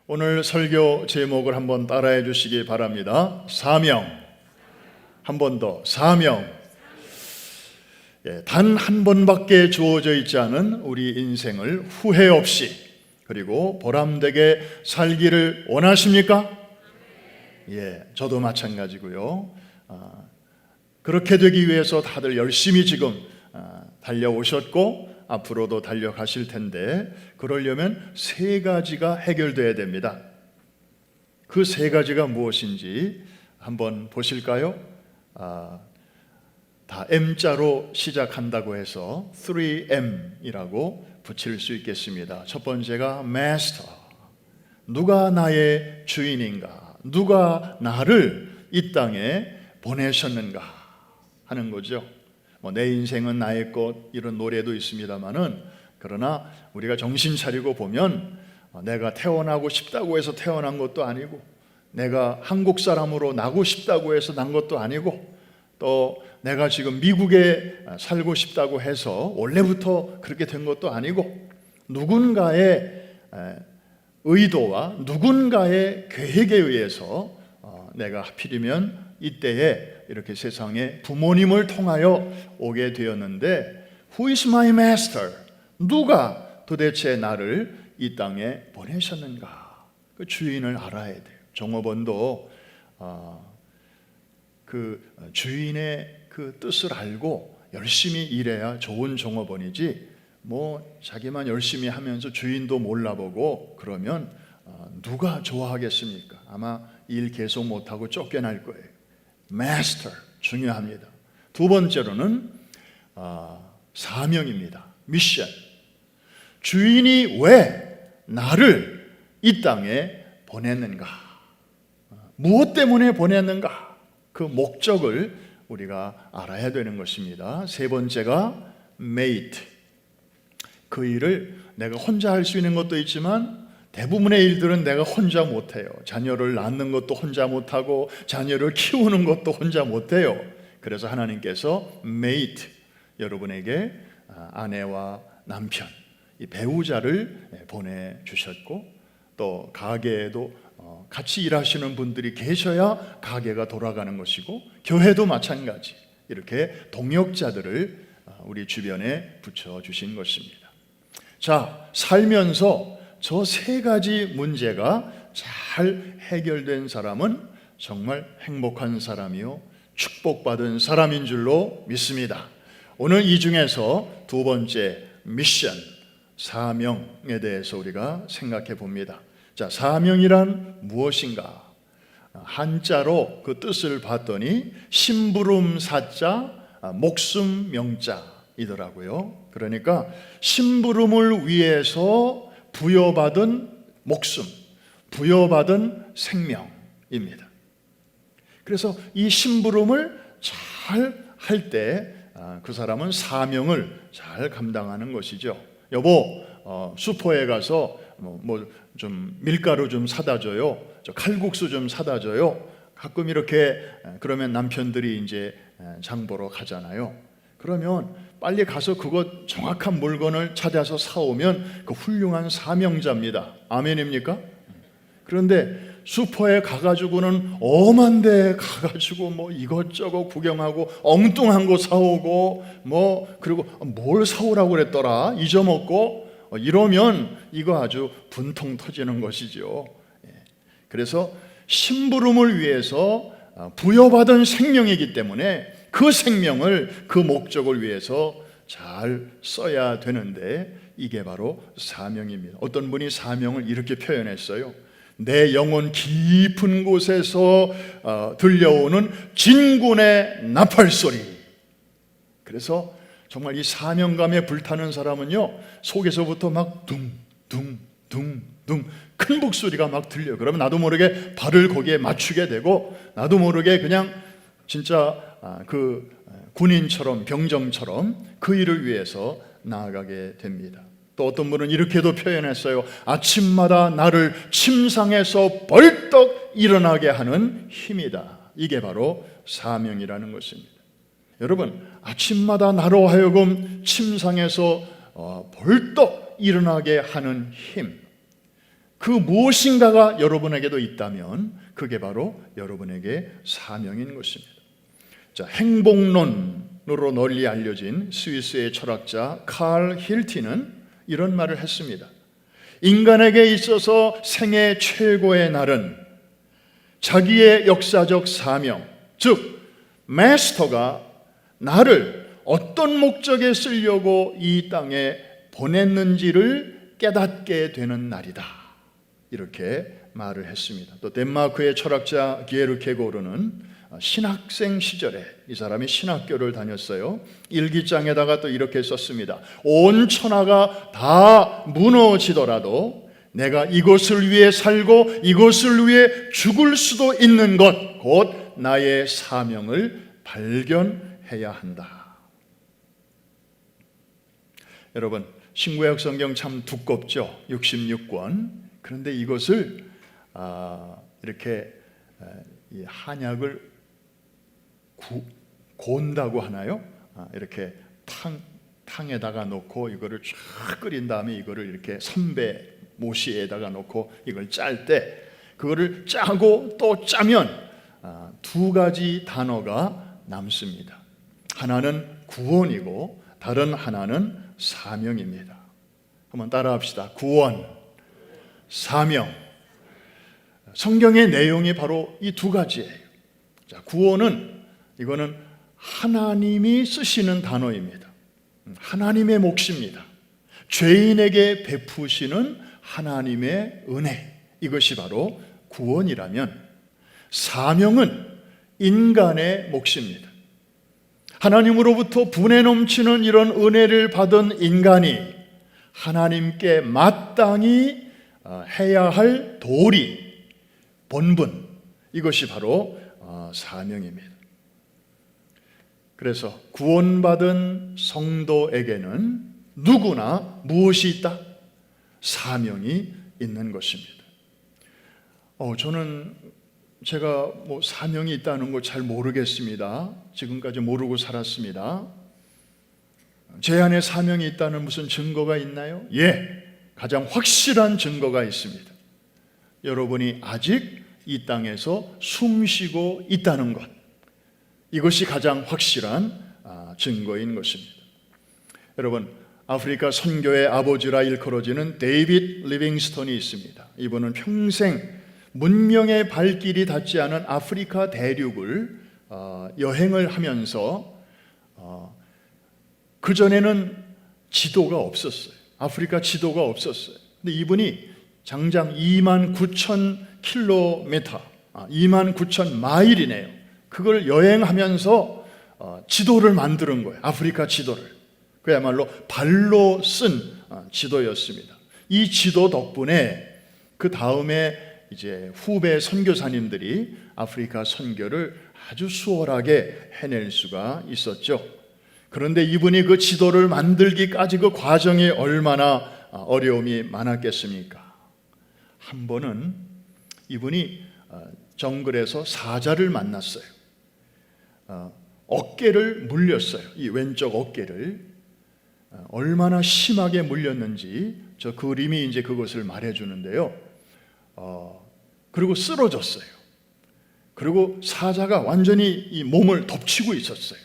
오늘 설교 제목을 한번 따라해 주시기 바랍니다. 사명. 한 번 더. 사명. 단 한 번밖에 주어져 있지 않은 우리 인생을 후회 없이 그리고 보람되게 살기를 원하십니까? 저도 마찬가지고요. 그렇게 되기 위해서 다들 열심히 지금 달려오셨고 앞으로도 달려가실 텐데, 그러려면 세 가지가 해결돼야 됩니다. 그 세 가지가 무엇인지 한번 보실까요? 다 M자로 시작한다고 해서 3M이라고 붙일 수 있겠습니다. 첫 번째가 Master. 누가 나의 주인인가? 누가 나를 이 땅에 보내셨는가 하는 거죠. 내 인생은 나의 것, 이런 노래도 있습니다만은, 그러나 우리가 정신 차리고 보면 내가 태어나고 싶다고 해서 태어난 것도 아니고, 내가 한국 사람으로 나고 싶다고 해서 난 것도 아니고, 또 내가 지금 미국에 살고 싶다고 해서 원래부터 그렇게 된 것도 아니고, 누군가의 의도와 누군가의 계획에 의해서 내가 하필이면 이때에 이렇게 세상에 부모님을 통하여 오게 되었는데, Who is my master? 누가 도대체 나를 이 땅에 보내셨는가? 그 주인을 알아야 돼요. 종업원도 그 주인의 그 뜻을 알고 열심히 일해야 좋은 종업원이지, 자기만 열심히 하면서 주인도 몰라보고 그러면 누가 좋아하겠습니까? 아마 일 계속 못하고 쫓겨날 거예요. 마스터, 중요합니다. 두 번째로는 사명입니다. 미션. 주인이 왜 나를 이 땅에 보냈는가? 무엇 때문에 보냈는가? 그 목적을 우리가 알아야 되는 것입니다. 세 번째가 mate. 그 일을 내가 혼자 할 수 있는 것도 있지만 대부분의 일들은 내가 혼자 못해요. 자녀를 낳는 것도 혼자 못하고 자녀를 키우는 것도 혼자 못해요. 그래서 하나님께서 mate, 여러분에게 아내와 남편, 이 배우자를 보내주셨고, 또 가게에도 같이 일하시는 분들이 계셔야 가게가 돌아가는 것이고, 교회도 마찬가지, 이렇게 동역자들을 우리 주변에 붙여주신 것입니다. 자, 살면서 저 세 가지 문제가 잘 해결된 사람은 정말 행복한 사람이요, 축복받은 사람인 줄로 믿습니다. 오늘 이 중에서 두 번째 미션, 사명에 대해서 우리가 생각해 봅니다. 자, 사명이란 무엇인가? 한자로 그 뜻을 봤더니 심부름 사자, 목숨 명자이더라고요. 그러니까 심부름을 위해서 부여받은 목숨, 부여받은 생명입니다. 그래서 이 심부름을 잘 할 때 그 사람은 사명을 잘 감당하는 것이죠. 여보, 슈퍼에 가서 좀 밀가루 좀 사다 줘요. 저 칼국수 좀 사다 줘요. 가끔 이렇게 그러면 남편들이 이제 장 보러 가잖아요. 그러면 빨리 가서 그것 정확한 물건을 찾아서 사오면 그 훌륭한 사명자입니다. 아멘입니까? 그런데 슈퍼에 가가지고는 엄한 데 가가지고 이것저것 구경하고 엉뚱한 거 사오고 그리고 뭘 사오라고 그랬더라 잊어먹고 이러면 이거 아주 분통 터지는 것이죠. 그래서 심부름을 위해서 부여받은 생명이기 때문에 그 생명을 그 목적을 위해서 잘 써야 되는데, 이게 바로 사명입니다. 어떤 분이 사명을 이렇게 표현했어요. 내 영혼 깊은 곳에서 들려오는 진군의 나팔소리. 그래서 정말 이 사명감에 불타는 사람은요, 속에서부터 막 둥둥둥둥 큰 목소리가 막 들려요. 그러면 나도 모르게 발을 거기에 맞추게 되고, 나도 모르게 그냥 진짜 그 군인처럼, 병정처럼 그 일을 위해서 나아가게 됩니다. 또 어떤 분은 이렇게도 표현했어요. 아침마다 나를 침상에서 벌떡 일어나게 하는 힘이다. 이게 바로 사명이라는 것입니다. 여러분, 아침마다 나로 하여금 침상에서 벌떡 일어나게 하는 힘, 그 무엇인가가 여러분에게도 있다면 그게 바로 여러분에게 사명인 것입니다. 자, 행복론으로 널리 알려진 스위스의 철학자 칼 힐티는 이런 말을 했습니다. 인간에게 있어서 생애 최고의 날은 자기의 역사적 사명, 즉 마스터가 나를 어떤 목적에 쓰려고 이 땅에 보냈는지를 깨닫게 되는 날이다, 이렇게 말을 했습니다. 또 덴마크의 철학자 기에르케고르는 신학생 시절에, 이 사람이 신학교를 다녔어요. 일기장에다가 또 이렇게 썼습니다. 온 천하가 다 무너지더라도 내가 이것을 위해 살고 이것을 위해 죽을 수도 있는 것, 곧 나의 사명을 발견해야 한다. 여러분, 신구약 성경 참 두껍죠. 66권. 그런데 이것을 이렇게 이 한약을 곤다고 하나요? 이렇게 탕에다가 놓고 이거를 쫙 끓인 다음에 이거를 이렇게 선배 모시에다가 놓고 이걸 짤 때 그거를 짜고 또 짜면 두 가지 단어가 남습니다. 하나는 구원이고 다른 하나는 사명입니다. 한번 따라합시다. 구원, 사명. 성경의 내용이 바로 이 두 가지예요. 자, 구원은 이거는 하나님이 쓰시는 단어입니다. 하나님의 몫입니다. 죄인에게 베푸시는 하나님의 은혜, 이것이 바로 구원이라면, 사명은 인간의 몫입니다. 하나님으로부터 분에 넘치는 이런 은혜를 받은 인간이 하나님께 마땅히 해야 할 도리, 본분, 이것이 바로 사명입니다. 그래서 구원받은 성도에게는 누구나 무엇이 있다? 사명이 있는 것입니다. 저는 제가 사명이 있다는 걸 잘 모르겠습니다. 지금까지 모르고 살았습니다. 제 안에 사명이 있다는 무슨 증거가 있나요? 예, 가장 확실한 증거가 있습니다. 여러분이 아직 이 땅에서 숨쉬고 있다는 것, 이것이 가장 확실한 증거인 것입니다. 여러분, 아프리카 선교의 아버지라 일컬어지는 데이빗 리빙스턴이 있습니다. 이분은 평생 문명의 발길이 닿지 않은 아프리카 대륙을 여행을 하면서 그전에는 지도가 없었어요. 아프리카 지도가 없었어요. 근데 이분이 장장 29,000km, 29,000마일이네요. 그걸 여행하면서 지도를 만드는 거예요. 아프리카 지도를. 그야말로 발로 쓴 지도였습니다. 이 지도 덕분에 그 다음에 이제 후배 선교사님들이 아프리카 선교를 아주 수월하게 해낼 수가 있었죠. 그런데 이분이 그 지도를 만들기까지 그 과정이 얼마나 어려움이 많았겠습니까? 한 번은 이분이 정글에서 사자를 만났어요. 어깨를 물렸어요. 이 왼쪽 어깨를. 얼마나 심하게 물렸는지 저 그림이 이제 그것을 말해주는데요. 그리고 쓰러졌어요. 그리고 사자가 완전히 이 몸을 덮치고 있었어요.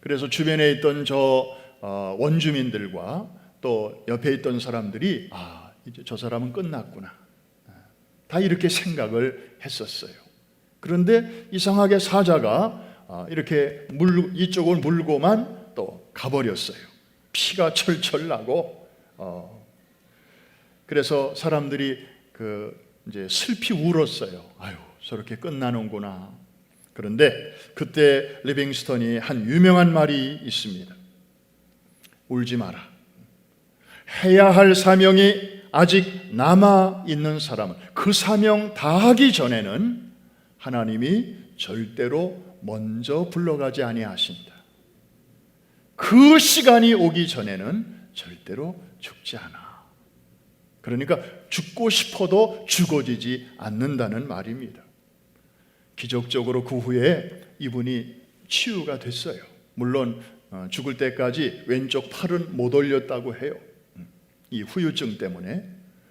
그래서 주변에 있던 저 원주민들과 또 옆에 있던 사람들이 이제 저 사람은 끝났구나, 다 이렇게 생각을 했었어요. 그런데 이상하게 사자가 이렇게 이쪽을 물고만 또 가버렸어요. 피가 철철 나고 그래서 사람들이 이제 슬피 울었어요. 아유, 저렇게 끝나는구나. 그런데 그때 리빙스턴이 한 유명한 말이 있습니다. 울지 마라. 해야 할 사명이 아직 남아 있는 사람은 그 사명 다하기 전에는 하나님이 절대로 먼저 불러가지 아니하신다. 그 시간이 오기 전에는 절대로 죽지 않아. 그러니까 죽고 싶어도 죽어지지 않는다는 말입니다. 기적적으로 그 후에 이분이 치유가 됐어요. 물론 죽을 때까지 왼쪽 팔은 못 올렸다고 해요. 이 후유증 때문에.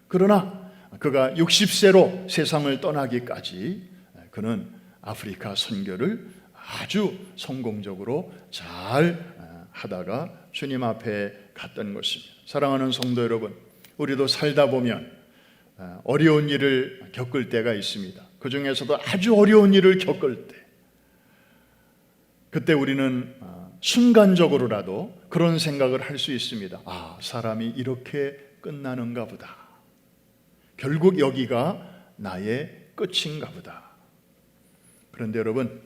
그러나 그가 60세로 세상을 떠나기까지 그는 아프리카 선교를 아주 성공적으로 잘 하다가 주님 앞에 갔던 것입니다. 사랑하는 성도 여러분, 우리도 살다 보면 어려운 일을 겪을 때가 있습니다. 그 중에서도 아주 어려운 일을 겪을 때, 그때 우리는 순간적으로라도 그런 생각을 할 수 있습니다. 아, 사람이 이렇게 끝나는가 보다. 결국 여기가 나의 끝인가 보다. 그런데 여러분,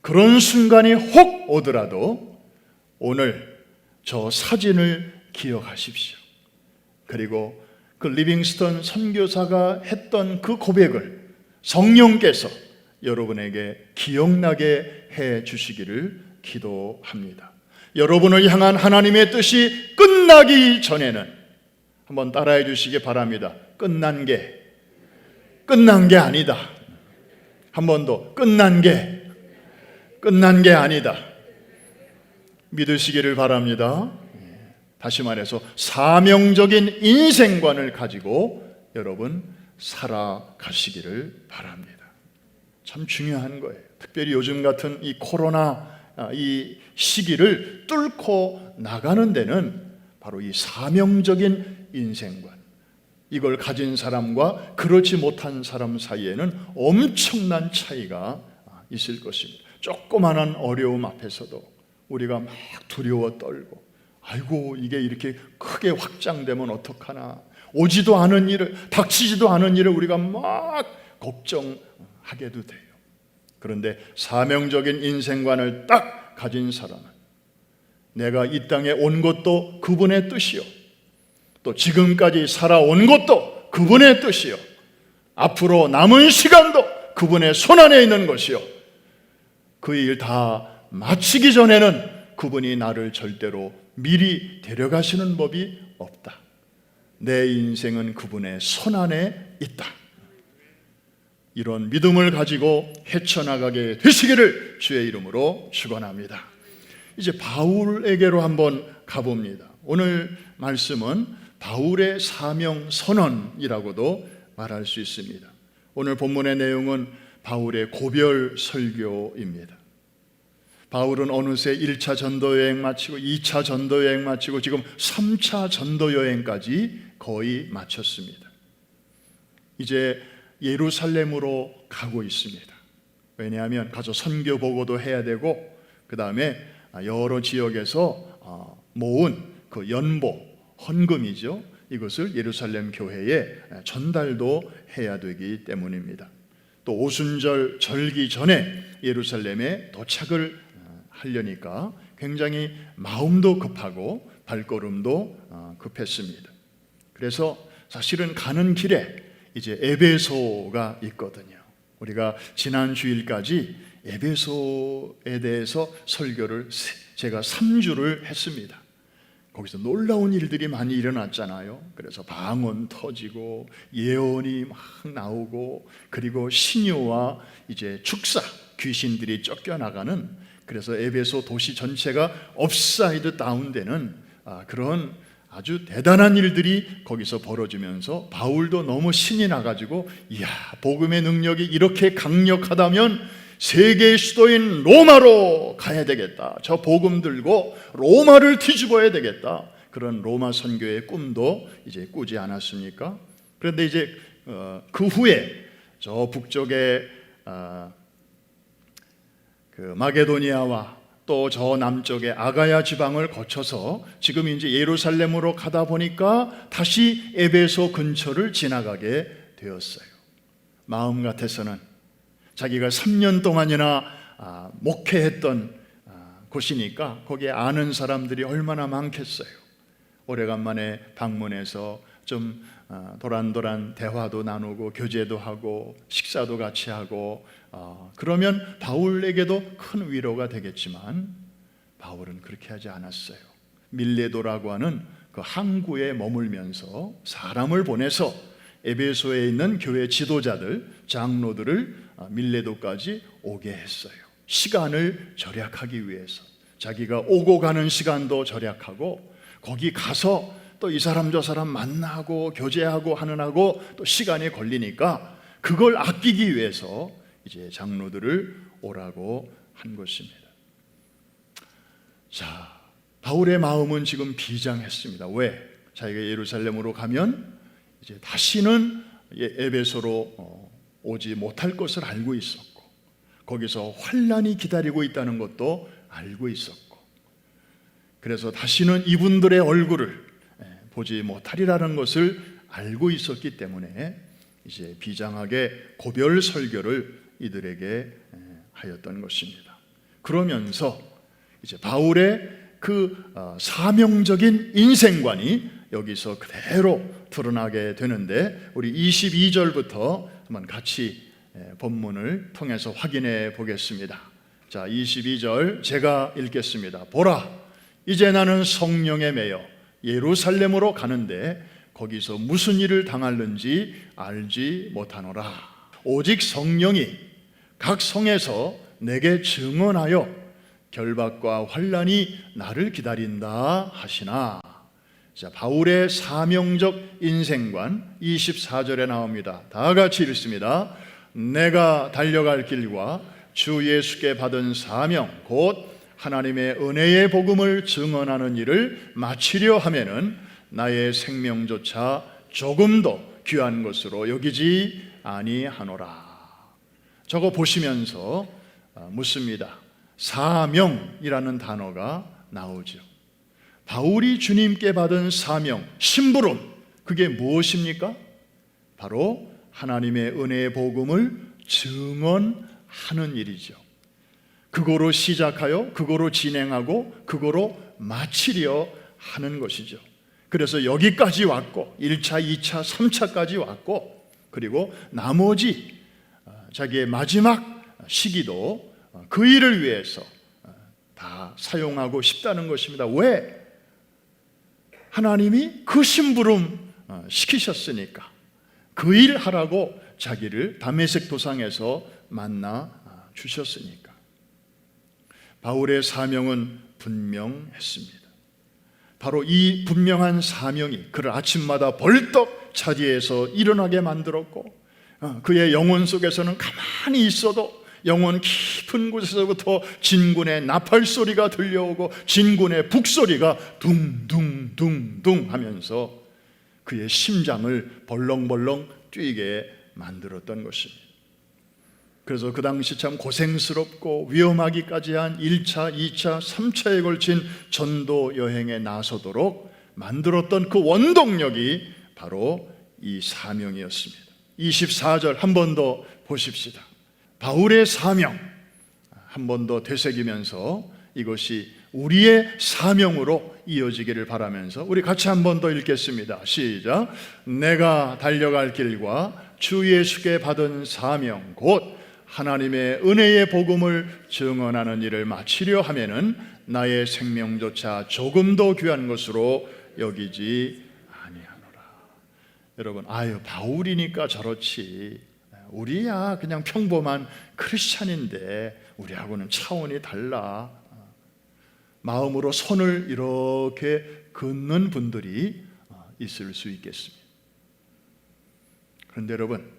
그런 순간이 혹 오더라도 오늘 저 사진을 기억하십시오. 그리고 그 리빙스턴 선교사가 했던 그 고백을 성령께서 여러분에게 기억나게 해 주시기를 기도합니다. 여러분을 향한 하나님의 뜻이 끝나기 전에는 한번 따라해 주시기 바랍니다. 끝난 게 아니다. 한 번 더, 끝난 게 아니다. 믿으시기를 바랍니다. 다시 말해서 사명적인 인생관을 가지고 여러분 살아가시기를 바랍니다. 참 중요한 거예요. 특별히 요즘 같은 이 코로나 이 시기를 뚫고 나가는 데는 바로 이 사명적인 인생관, 이걸 가진 사람과 그렇지 못한 사람 사이에는 엄청난 차이가 있을 것입니다. 조그마한 어려움 앞에서도 우리가 막 두려워 떨고, 아이고 이게 이렇게 크게 확장되면 어떡하나, 오지도 않은 일을, 닥치지도 않은 일을 우리가 막 걱정하게도 돼요. 그런데 사명적인 인생관을 딱 가진 사람은 내가 이 땅에 온 것도 그분의 뜻이요, 또 지금까지 살아온 것도 그분의 뜻이요, 앞으로 남은 시간도 그분의 손안에 있는 것이요, 그 일 다 마치기 전에는 그분이 나를 절대로 미리 데려가시는 법이 없다. 내 인생은 그분의 손안에 있다. 이런 믿음을 가지고 헤쳐나가게 되시기를 주의 이름으로 축원합니다. 이제 바울에게로 한번 가봅니다. 오늘 말씀은 바울의 사명 선언이라고도 말할 수 있습니다. 오늘 본문의 내용은 바울의 고별 설교입니다. 바울은 어느새 1차 전도여행 마치고 2차 전도여행 마치고 지금 3차 전도여행까지 거의 마쳤습니다. 이제 예루살렘으로 가고 있습니다. 왜냐하면 가서 선교 보고도 해야 되고, 그 다음에 여러 지역에서 모은 그 연보, 헌금이죠, 이것을 예루살렘 교회에 전달도 해야 되기 때문입니다. 또 오순절 절기 전에 예루살렘에 도착을 하려니까 굉장히 마음도 급하고 발걸음도 급했습니다. 그래서 사실은 가는 길에 이제 에베소가 있거든요. 우리가 지난 주일까지 에베소에 대해서 설교를 제가 3주를 했습니다. 거기서 놀라운 일들이 많이 일어났잖아요. 그래서 방언 터지고 예언이 막 나오고, 그리고 신유와 이제 축사, 귀신들이 쫓겨나가는, 그래서 에베소 도시 전체가 업사이드 다운되는 그런 아주 대단한 일들이 거기서 벌어지면서 바울도 너무 신이 나가지고, 이야, 복음의 능력이 이렇게 강력하다면 세계의 수도인 로마로 가야 되겠다. 저 복음 들고 로마를 뒤집어야 되겠다. 그런 로마 선교의 꿈도 이제 꾸지 않았습니까? 그런데 이제 그 후에 저 북쪽에 그 마게도니아와 또 저 남쪽의 아가야 지방을 거쳐서 지금 이제 예루살렘으로 가다 보니까 다시 에베소 근처를 지나가게 되었어요. 마음 같아서는 자기가 3년 동안이나 목회했던 곳이니까 거기에 아는 사람들이 얼마나 많겠어요. 오래간만에 방문해서 좀 도란도란 대화도 나누고 교제도 하고 식사도 같이 하고, 그러면 바울에게도 큰 위로가 되겠지만 바울은 그렇게 하지 않았어요. 밀레도라고 하는 그 항구에 머물면서 사람을 보내서 에베소에 있는 교회 지도자들, 장로들을 밀레도까지 오게 했어요. 시간을 절약하기 위해서 자기가 오고 가는 시간도 절약하고, 거기 가서 또 또 이 사람 저 사람 만나고 교제하고 하느라고 또 시간이 걸리니까 그걸 아끼기 위해서 이제 장로들을 오라고 한 것입니다. 자, 바울의 마음은 지금 비장했습니다. 왜? 자기가 예루살렘으로 가면 이제 다시는 에베소로 오지 못할 것을 알고 있었고, 거기서 환난이 기다리고 있다는 것도 알고 있었고, 그래서 다시는 이분들의 얼굴을 보지 못하리라는 것을 알고 있었기 때문에 이제 비장하게 고별 설교를 이들에게 하였던 것입니다. 그러면서 이제 바울의 그 사명적인 인생관이 여기서 그대로 드러나게 되는데, 우리 22절부터 한번 같이 본문을 통해서 확인해 보겠습니다. 자, 22절 제가 읽겠습니다. 보라, 이제 나는 성령에 매여 예루살렘으로 가는데 거기서 무슨 일을 당할는지 알지 못하노라. 오직 성령이 각 성에서 내게 증언하여 결박과 환난이 나를 기다린다 하시나. 자, 바울의 사명적 인생관 24절에 나옵니다. 다 같이 읽습니다. 내가 달려갈 길과 주 예수께 받은 사명 곧 하나님의 은혜의 복음을 증언하는 일을 마치려 하면은 나의 생명조차 조금도 귀한 것으로 여기지 아니하노라. 저거 보시면서 묻습니다. 사명이라는 단어가 나오죠. 바울이 주님께 받은 사명, 심부름, 그게 무엇입니까? 바로 하나님의 은혜의 복음을 증언하는 일이죠. 그거로 시작하여 그거로 진행하고 그거로 마치려 하는 것이죠. 그래서 여기까지 왔고 1차, 2차, 3차까지 왔고, 그리고 나머지 자기의 마지막 시기도 그 일을 위해서 다 사용하고 싶다는 것입니다. 왜? 하나님이 그 심부름 시키셨으니까, 그 일 하라고 자기를 다메섹 도상에서 만나 주셨으니까. 바울의 사명은 분명했습니다. 바로 이 분명한 사명이 그를 아침마다 벌떡 자리에서 일어나게 만들었고, 그의 영혼 속에서는 가만히 있어도 영혼 깊은 곳에서부터 진군의 나팔 소리가 들려오고 진군의 북소리가 둥둥둥둥 하면서 그의 심장을 벌렁벌렁 뛰게 만들었던 것입니다. 그래서 그 당시 참 고생스럽고 위험하기까지 한 1차, 2차, 3차에 걸친 전도 여행에 나서도록 만들었던 그 원동력이 바로 이 사명이었습니다. 24절 한 번 더 보십시다. 바울의 사명 한 번 더 되새기면서 이것이 우리의 사명으로 이어지기를 바라면서 우리 같이 한 번 더 읽겠습니다. 시작. 내가 달려갈 길과 주 예수께 받은 사명 곧 하나님의 은혜의 복음을 증언하는 일을 마치려 하면은 나의 생명조차 조금도 귀한 것으로 여기지 아니하노라. 여러분, 바울이니까 저렇지, 우리야 그냥 평범한 크리스찬인데 우리하고는 차원이 달라, 마음으로 선을 이렇게 긋는 분들이 있을 수 있겠습니다. 그런데 여러분,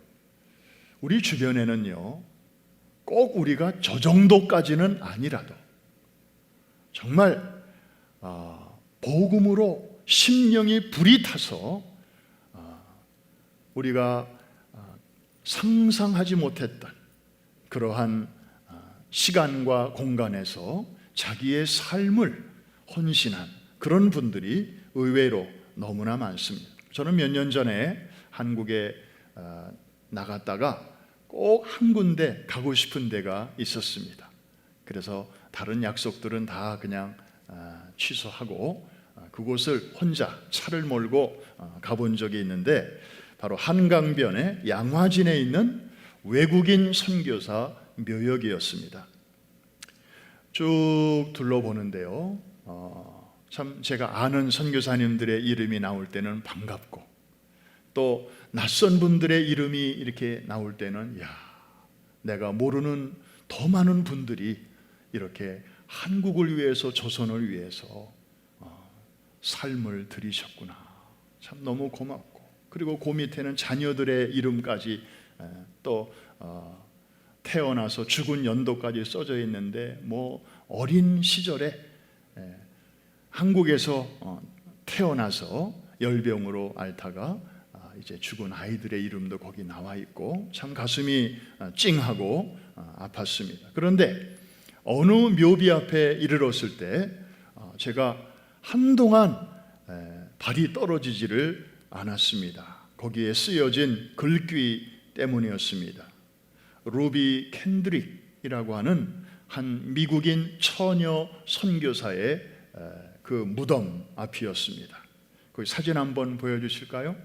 우리 주변에는요, 꼭 우리가 저 정도까지는 아니라도 정말 복음으로 심령이 불이 타서 우리가 상상하지 못했던 그러한 시간과 공간에서 자기의 삶을 헌신한 그런 분들이 의외로 너무나 많습니다. 저는 몇 년 전에 한국에 나갔다가 꼭 한 군데 가고 싶은 데가 있었습니다. 그래서 다른 약속들은 다 그냥 취소하고 그곳을 혼자 차를 몰고 가본 적이 있는데, 바로 한강변의 양화진에 있는 외국인 선교사 묘역이었습니다. 쭉 둘러보는데요, 참 제가 아는 선교사님들의 이름이 나올 때는 반갑고, 또 낯선 분들의 이름이 이렇게 나올 때는 내가 모르는 더 많은 분들이 이렇게 한국을 위해서, 조선을 위해서 삶을 들이셨구나, 참 너무 고맙고, 그리고 그 밑에는 자녀들의 이름까지 또 태어나서 죽은 연도까지 써져 있는데, 뭐 어린 시절에 한국에서 태어나서 열병으로 앓다가 이제 죽은 아이들의 이름도 거기 나와 있고, 참 가슴이 찡하고 아팠습니다. 그런데 어느 묘비 앞에 이르렀을 때 제가 한동안 발이 떨어지지를 않았습니다. 거기에 쓰여진 글귀 때문이었습니다. 루비 캔드릭이라고 하는 한 미국인 처녀 선교사의 그 무덤 앞이었습니다. 그 사진 한번 보여주실까요?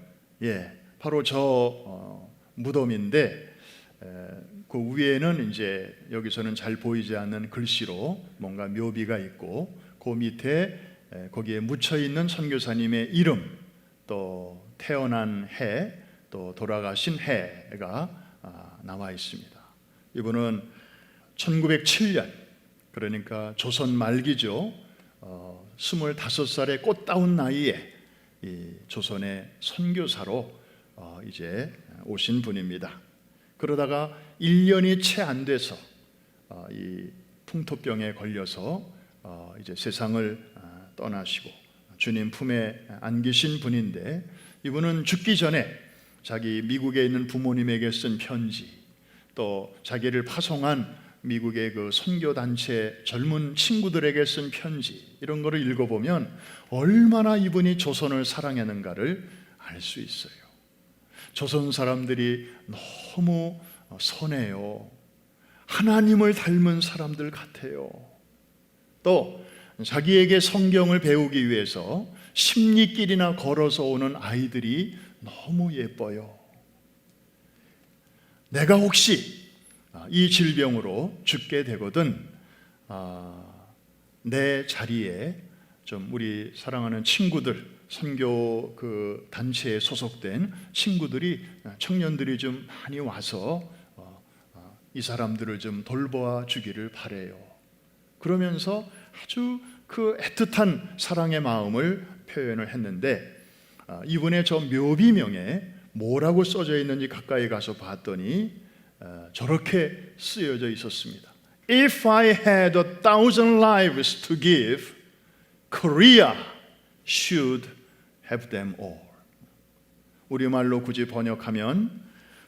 예, 바로 저 무덤인데, 그 위에는 이제 여기서는 잘 보이지 않는 글씨로 뭔가 묘비가 있고, 그 밑에 거기에 묻혀 있는 선교사님의 이름, 또 태어난 해, 또 돌아가신 해가 나와 있습니다. 이분은 1907년, 그러니까 조선 말기죠. 25살의 꽃다운 나이에 이 조선의 선교사로 이제 오신 분입니다. 그러다가 1년이 채 안 돼서 이 풍토병에 걸려서 이제 세상을 떠나시고 주님 품에 안기신 분인데, 이분은 죽기 전에 자기 미국에 있는 부모님에게 쓴 편지, 또 자기를 파송한 미국의 그 선교단체 젊은 친구들에게 쓴 편지, 이런 거를 읽어보면 얼마나 이분이 조선을 사랑했는가를 알 수 있어요. 조선 사람들이 너무 선해요. 하나님을 닮은 사람들 같아요. 또 자기에게 성경을 배우기 위해서 십리길이나 걸어서 오는 아이들이 너무 예뻐요. 내가 혹시 이 질병으로 죽게 되거든 내 자리에 좀 우리 사랑하는 친구들, 선교 그 단체에 소속된 친구들이, 청년들이 좀 많이 와서 이 사람들을 좀 돌보아 주기를 바래요. 그러면서 아주 그 애틋한 사랑의 마음을 표현을 했는데, 이분의 저 묘비명에 뭐라고 써져 있는지 가까이 가서 봤더니 저렇게 쓰여져 있었습니다. If I had 1,000 lives to give, Korea should have them all. 우리말로 굳이 번역하면,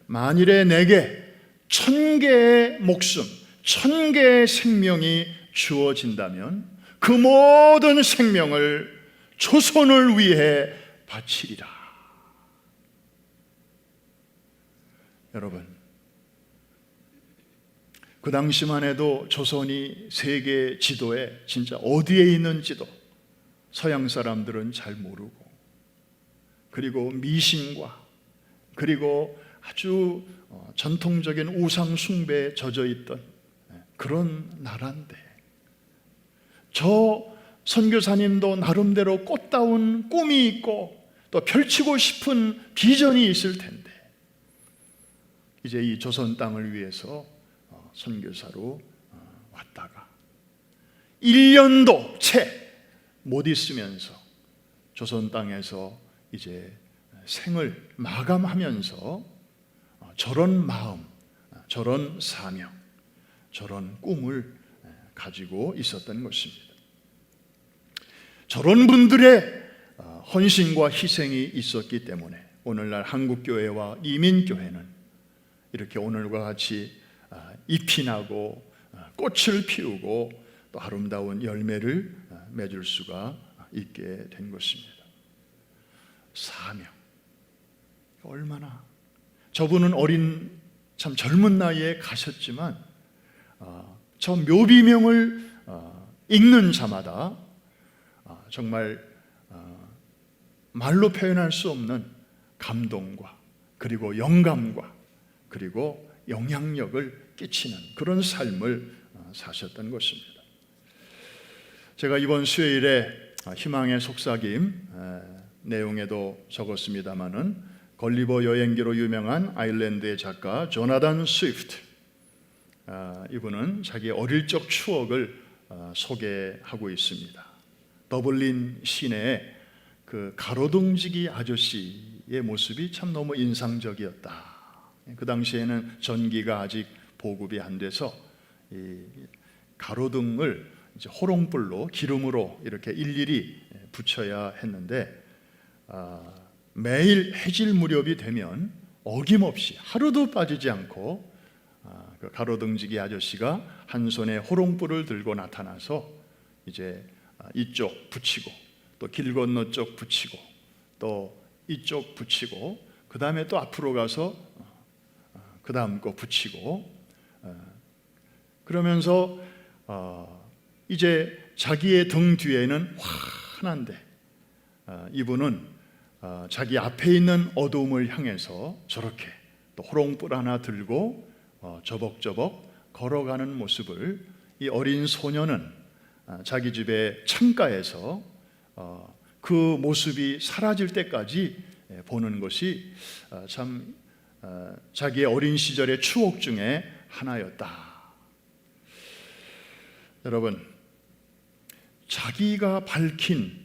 만일에 내게 1,000개의 목숨, 1,000개의 생명이 주어진다면 그 모든 생명을 조선을 위해 바치리라. 여러분, 그 당시만 해도 조선이 세계 지도에 진짜 어디에 있는지도 서양 사람들은 잘 모르고, 그리고 미신과 그리고 아주 전통적인 우상 숭배에 젖어 있던 그런 나라인데, 저 선교사님도 나름대로 꽃다운 꿈이 있고 또 펼치고 싶은 비전이 있을 텐데, 이제 이 조선 땅을 위해서 선교사로 왔다가 1년도 채 못 있으면서 조선 땅에서 이제 생을 마감하면서 저런 마음, 저런 사명, 저런 꿈을 가지고 있었던 것입니다. 저런 분들의 헌신과 희생이 있었기 때문에 오늘날 한국교회와 이민교회는 이렇게 오늘과 같이 잎이 나고 꽃을 피우고 또 아름다운 열매를 맺을 수가 있게 된 것입니다. 사명, 얼마나 저분은 어린 참 젊은 나이에 가셨지만 저 묘비명을 읽는 자마다 정말 말로 표현할 수 없는 감동과 그리고 영감과 그리고 영향력을 끼치는 그런 삶을 사셨던 것입니다. 제가 이번 수요일에 희망의 속삭임 내용에도 적었습니다마는, 걸리버 여행기로 유명한 아일랜드의 작가 조나단 스위프트, 이분은 자기 어릴 적 추억을 소개하고 있습니다. 더블린 시내에 그 가로등지기 아저씨의 모습이 참 너무 인상적이었다. 그 당시에는 전기가 아직 보급이 안 돼서 이 가로등을 이제 호롱불로 기름으로 이렇게 일일이 붙여야 했는데, 매일 해질 무렵이 되면 어김없이 하루도 빠지지 않고 그 가로등지기 아저씨가 한 손에 호롱불을 들고 나타나서 이제 이쪽 붙이고 또 길 건너 쪽 붙이고 또 이쪽 붙이고 그 다음에 또 앞으로 가서 그 다음 거 붙이고, 그러면서 이제 자기의 등 뒤에는 환한데 이분은 자기 앞에 있는 어두움을 향해서 저렇게 또 호롱불 하나 들고 저벅저벅 걸어가는 모습을 이 어린 소녀는 자기 집의 창가에서 그 모습이 사라질 때까지 보는 것이 참 자기의 어린 시절의 추억 중에 하나였다. 여러분, 자기가 밝힌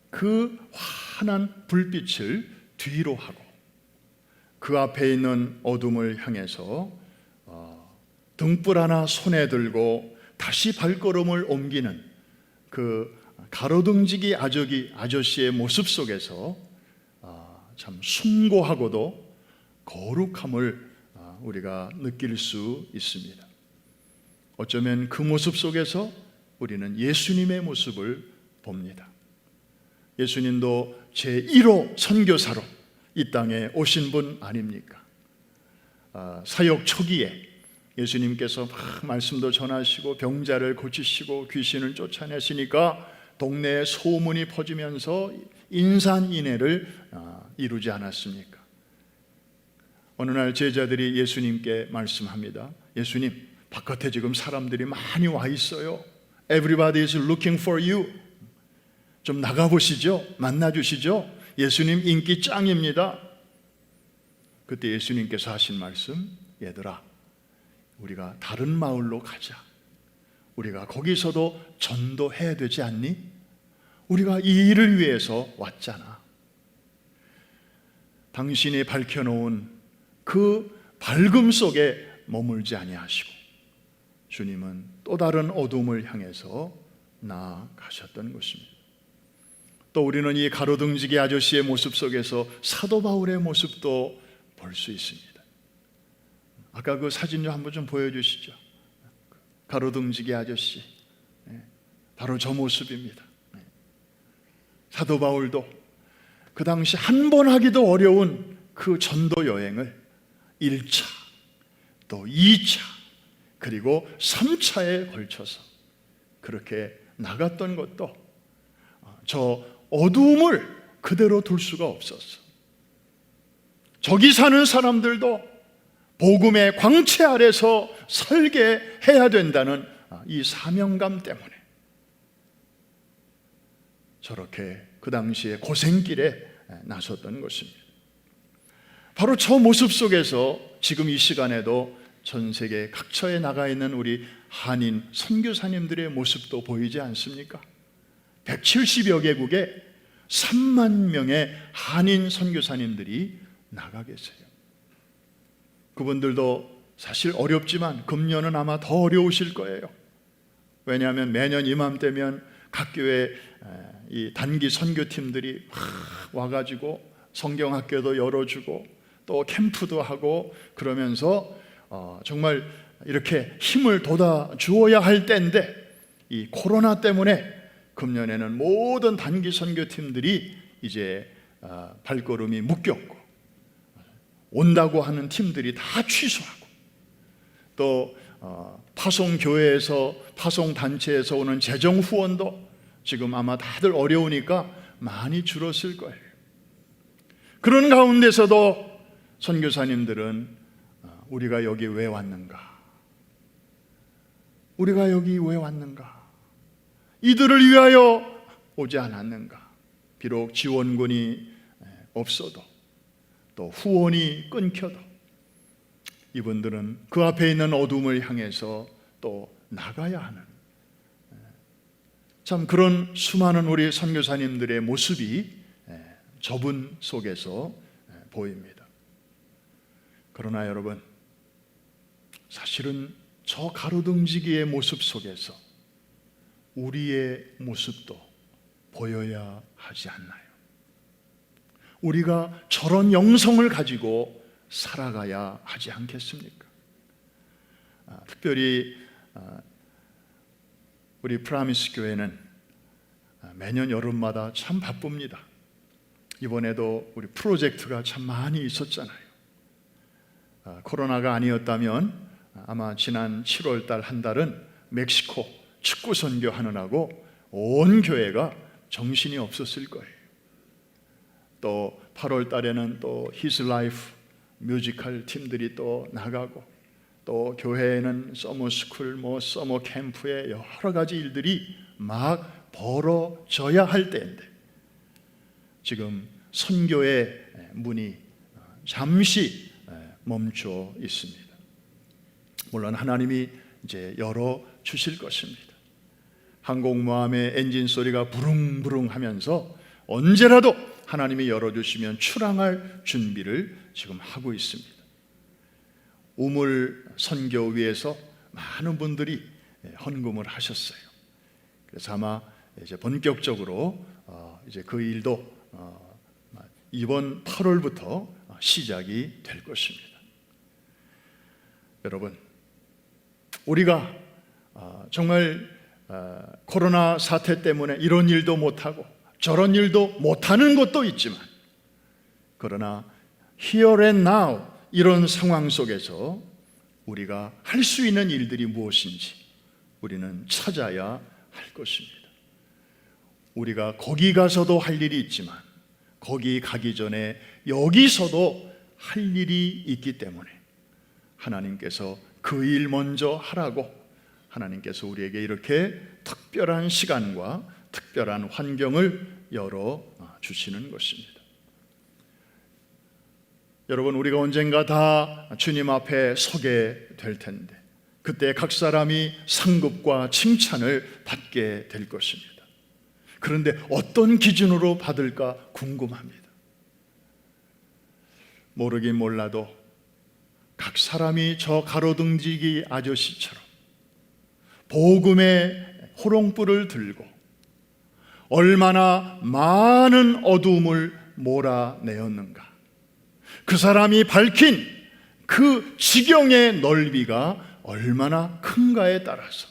그 환한 불빛을 뒤로 하고 그 앞에 있는 어둠을 향해서 등불 하나 손에 들고 다시 발걸음을 옮기는 그 가로등지기 아저씨의 모습 속에서 참 숭고하고도 거룩함을 우리가 느낄 수 있습니다. 어쩌면 그 모습 속에서 우리는 예수님의 모습을 봅니다. 예수님도 제1호 선교사로 이 땅에 오신 분 아닙니까? 사역 초기에 예수님께서 막 말씀도 전하시고 병자를 고치시고 귀신을 쫓아내시니까 동네에 소문이 퍼지면서 인산인해를 이루지 않았습니까? 어느 날 제자들이 예수님께 말씀합니다. 예수님, 바깥에 지금 사람들이 많이 와 있어요. Everybody is looking for you. 좀 나가보시죠. 만나주시죠. 예수님 인기 짱입니다. 그때 예수님께서 하신 말씀, 얘들아, 우리가 다른 마을로 가자. 우리가 거기서도 전도해야 되지 않니? 우리가 이 일을 위해서 왔잖아. 당신이 밝혀놓은 그 밝음 속에 머물지 아니하시고 주님은 또 다른 어둠을 향해서 나아가셨던 것입니다. 또 우리는 이 가로등지기 아저씨의 모습 속에서 사도 바울의 모습도 볼 수 있습니다. 아까 그 사진 좀 한번 좀 보여주시죠. 가로등지기 아저씨, 바로 저 모습입니다. 사도 바울도 그 당시 한 번 하기도 어려운 그 전도 여행을 1차, 또 2차, 그리고 3차에 걸쳐서 그렇게 나갔던 것도 저 어두움을 그대로 둘 수가 없었어. 저기 사는 사람들도 복음의 광채 아래서 살게 해야 된다는 이 사명감 때문에 저렇게 그 당시에 고생길에 나섰던 것입니다. 바로 저 모습 속에서 지금 이 시간에도 전 세계 각처에 나가 있는 우리 한인 선교사님들의 모습도 보이지 않습니까? 170여 개국에 3만 명의 한인 선교사님들이 나가 계세요. 그분들도 사실 어렵지만 금년은 아마 더 어려우실 거예요. 왜냐하면 매년 이맘때면 각 교회 이 단기 선교팀들이 와가지고 성경학교도 열어주고 또 캠프도 하고 그러면서 정말 이렇게 힘을 돋아 주어야 할 때인데 이 코로나 때문에 금년에는 모든 단기 선교팀들이 이제 발걸음이 묶였고 온다고 하는 팀들이 다 취소하고 또 파송교회에서 파송단체에서 오는 재정 후원도 지금 아마 다들 어려우니까 많이 줄었을 거예요. 그런 가운데서도 선교사님들은 우리가 여기 왜 왔는가? 우리가 여기 왜 왔는가? 이들을 위하여 오지 않았는가? 비록 지원군이 없어도 또 후원이 끊겨도 이분들은 그 앞에 있는 어둠을 향해서 또 나가야 하는 참 그런 수많은 우리 선교사님들의 모습이 저분 속에서 보입니다. 그러나 여러분, 사실은 저 가로등지기의 모습 속에서 우리의 모습도 보여야 하지 않나요? 우리가 저런 영성을 가지고 살아가야 하지 않겠습니까? 특별히 우리 프라미스 교회는 매년 여름마다 참 바쁩니다. 이번에도 우리 프로젝트가 참 많이 있었잖아요. 코로나가 아니었다면 아마 지난 7월 달 한 달은 멕시코 축구 선교하느라고 온 교회가 정신이 없었을 거예요. 또 8월 달에는 또 His Life 뮤지컬 팀들이 또 나가고, 또 교회에는 서머스쿨, 서머 캠프에 여러 가지 일들이 막 벌어져야 할 때인데, 지금 선교의 문이 잠시 멈춰 있습니다. 물론 하나님이 이제 열어 주실 것입니다. 항공모함의 엔진 소리가 부릉부릉 하면서 언제라도 하나님이 열어주시면 출항할 준비를 지금 하고 있습니다. 우물 선교 위해서 많은 분들이 헌금을 하셨어요. 그래서 아마 이제 본격적으로 이제 그 일도 이번 8월부터 시작이 될 것입니다. 여러분, 우리가 정말 코로나 사태 때문에 이런 일도 못하고 저런 일도 못하는 것도 있지만, 그러나 here and now 이런 상황 속에서 우리가 할 수 있는 일들이 무엇인지 우리는 찾아야 할 것입니다. 우리가 거기 가서도 할 일이 있지만 거기 가기 전에 여기서도 할 일이 있기 때문에 하나님께서 그 일 먼저 하라고 하나님께서 우리에게 이렇게 특별한 시간과 특별한 환경을 열어 주시는 것입니다. 여러분, 우리가 언젠가 다 주님 앞에 서게 될 텐데, 그때 각 사람이 상급과 칭찬을 받게 될 것입니다. 그런데 어떤 기준으로 받을까 궁금합니다. 모르긴 몰라도 각 사람이 저 가로등지기 아저씨처럼 복음의 호롱불을 들고 얼마나 많은 어두움을 몰아내었는가, 그 사람이 밝힌 그 지경의 넓이가 얼마나 큰가에 따라서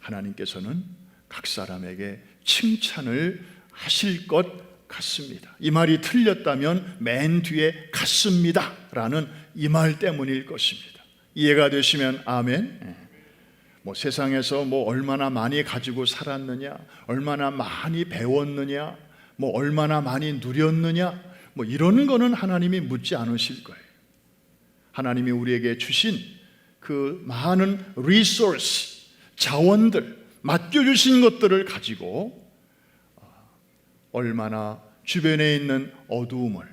하나님께서는 각 사람에게 칭찬을 하실 것 같습니다. 이 말이 틀렸다면 맨 뒤에 같습니다 라는 이 말 때문일 것입니다. 이해가 되시면 아멘. 세상에서 얼마나 많이 가지고 살았느냐, 얼마나 많이 배웠느냐, 얼마나 많이 누렸느냐, 이런 거는 하나님이 묻지 않으실 거예요. 하나님이 우리에게 주신 그 많은 리소스, 자원들, 맡겨주신 것들을 가지고 얼마나 주변에 있는 어두움을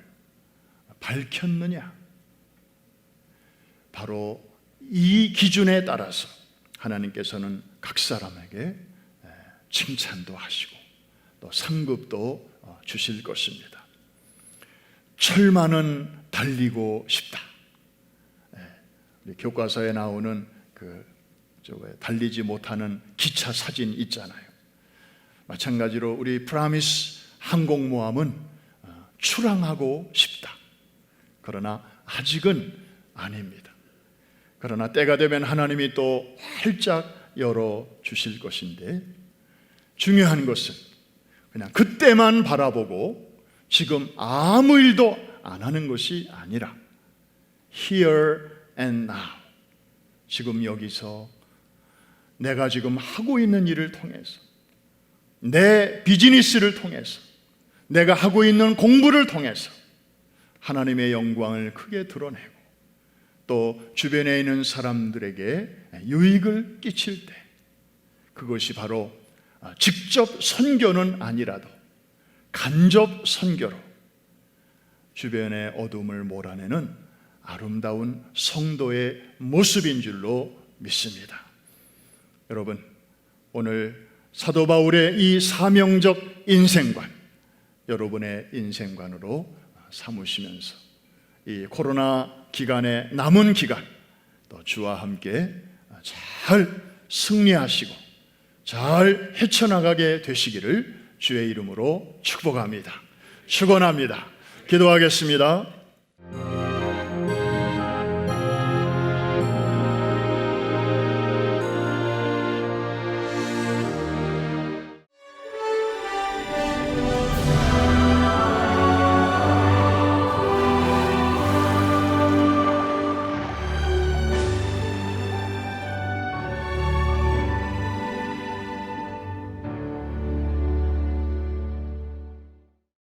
밝혔느냐, 바로 이 기준에 따라서 하나님께서는 각 사람에게 칭찬도 하시고 또 상급도 주실 것입니다. 철만은 달리고 싶다. 우리 교과서에 나오는 달리지 못하는 기차 사진 있잖아요. 마찬가지로 우리 프라미스 항공모함은 출항하고 싶다. 그러나 아직은 아닙니다. 그러나 때가 되면 하나님이 또 활짝 열어 주실 것인데, 중요한 것은 그냥 그때만 바라보고 지금 아무 일도 안 하는 것이 아니라 here and now, 지금 여기서 내가 지금 하고 있는 일을 통해서, 내 비즈니스를 통해서, 내가 하고 있는 공부를 통해서 하나님의 영광을 크게 드러내고 또 주변에 있는 사람들에게 유익을 끼칠 때, 그것이 바로 직접 선교는 아니라도 간접 선교로 주변의 어둠을 몰아내는 아름다운 성도의 모습인 줄로 믿습니다. 여러분, 오늘 사도 바울의 이 사명적 인생관, 여러분의 인생관으로 삼으시면서 이 코로나 기간의 남은 기간 또 주와 함께 잘 승리하시고 잘 헤쳐나가게 되시기를 주의 이름으로 축복합니다. 축원합니다. 기도하겠습니다.